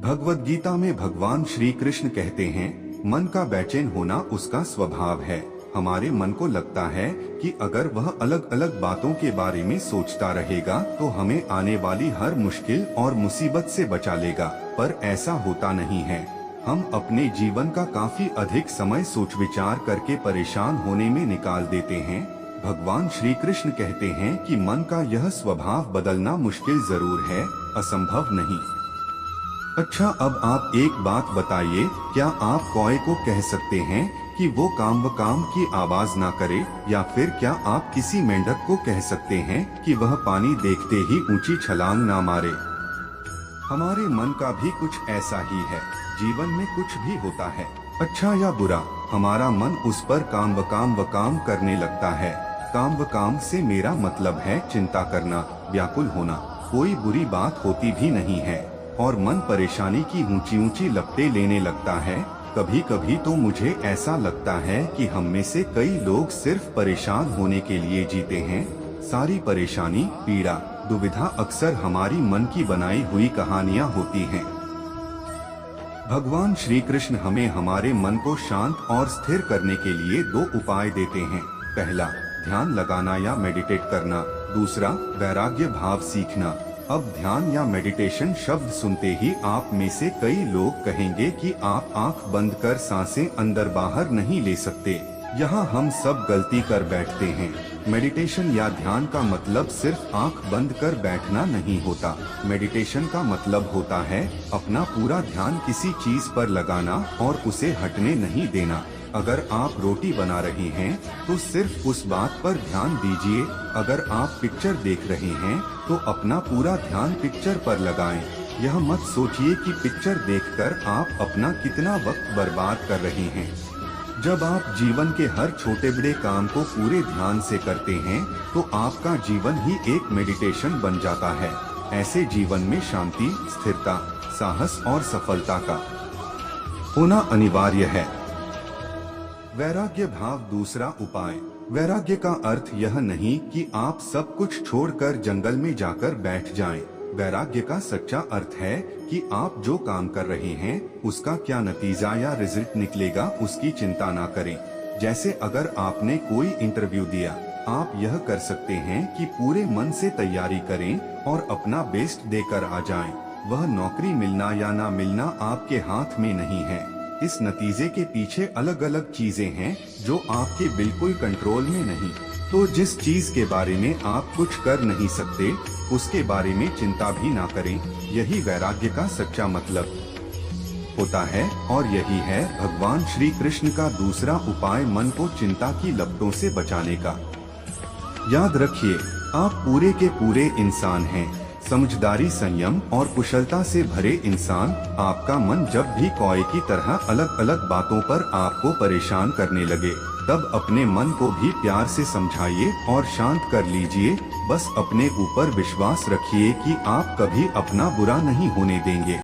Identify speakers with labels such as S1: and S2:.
S1: भगवद गीता में भगवान श्री कृष्ण कहते हैं, मन का बेचैन होना उसका स्वभाव है। हमारे मन को लगता है कि अगर वह अलग अलग बातों के बारे में सोचता रहेगा तो हमें आने वाली हर मुश्किल और मुसीबत से बचा लेगा, पर ऐसा होता नहीं है। हम अपने जीवन का काफी अधिक समय सोच विचार करके परेशान होने में निकाल देते हैं। भगवान श्री कृष्ण कहते हैं कि मन का यह स्वभाव बदलना मुश्किल जरूर है, असंभव नहीं। अच्छा, अब आप एक बात बताइए, क्या आप कौए को कह सकते हैं कि वो काम व काम की आवाज ना करे, या फिर क्या आप किसी मेंढक को कह सकते हैं कि वह पानी देखते ही ऊंची छलांग ना मारे? हमारे मन का भी कुछ ऐसा ही है। जीवन में कुछ भी होता है, अच्छा या बुरा, हमारा मन उस पर काम व काम करने लगता है। काम व काम से मेरा मतलब है चिंता करना, व्याकुल होना। कोई बुरी बात होती भी नहीं है और मन परेशानी की ऊंची ऊंची लपटें लेने लगता है। कभी कभी तो मुझे ऐसा लगता है कि हम में से कई लोग सिर्फ परेशान होने के लिए जीते हैं। सारी परेशानी, पीड़ा, दुविधा अक्सर हमारी मन की बनाई हुई कहानियां होती हैं। भगवान श्री कृष्ण हमें हमारे मन को शांत और स्थिर करने के लिए दो उपाय देते हैं। पहला, ध्यान लगाना या मेडिटेट करना। दूसरा, वैराग्य भाव सीखना। अब ध्यान या मेडिटेशन शब्द सुनते ही आप में से कई लोग कहेंगे कि आप आंख बंद कर सांसें अंदर बाहर नहीं ले सकते। यहाँ हम सब गलती कर बैठते हैं। मेडिटेशन या ध्यान का मतलब सिर्फ आंख बंद कर बैठना नहीं होता। मेडिटेशन का मतलब होता है अपना पूरा ध्यान किसी चीज पर लगाना और उसे हटने नहीं देना। अगर आप रोटी बना रही हैं, तो सिर्फ उस बात पर ध्यान दीजिए। अगर आप पिक्चर देख रहे हैं, तो अपना पूरा ध्यान पिक्चर पर लगाएं। यह मत सोचिए कि पिक्चर देखकर आप अपना कितना वक्त बर्बाद कर रहे हैं। जब आप जीवन के हर छोटे बड़े काम को पूरे ध्यान से करते हैं, तो आपका जीवन ही एक मेडिटेशन बन जाता है। ऐसे जीवन में शांति, स्थिरता, साहस और सफलता का होना अनिवार्य है। वैराग्य भाव दूसरा उपाय। वैराग्य का अर्थ यह नहीं कि आप सब कुछ छोड़कर जंगल में जाकर बैठ जाएं। वैराग्य का सच्चा अर्थ है कि आप जो काम कर रहे हैं उसका क्या नतीजा या रिजल्ट निकलेगा उसकी चिंता ना करें। जैसे अगर आपने कोई इंटरव्यू दिया, आप यह कर सकते हैं कि पूरे मन से तैयारी करें और अपना बेस्ट देकर आ जाएं। वह नौकरी मिलना या ना मिलना आपके हाथ में नहीं है। इस नतीजे के पीछे अलग अलग चीजें हैं जो आपके बिल्कुल कंट्रोल में नहीं। तो जिस चीज के बारे में आप कुछ कर नहीं सकते, उसके बारे में चिंता भी ना करें। यही वैराग्य का सच्चा मतलब होता है और यही है भगवान श्री कृष्ण का दूसरा उपाय मन को चिंता की लपटों से बचाने का। याद रखिए, आप पूरे के पूरे इंसान हैं। समझदारी, संयम और कुशलता से भरे इंसान। आपका मन जब भी कौए की तरह अलग अलग बातों पर आपको परेशान करने लगे, तब अपने मन को भी प्यार से समझाइए और शांत कर लीजिए। बस अपने ऊपर विश्वास रखिए कि आप कभी अपना बुरा नहीं होने देंगे।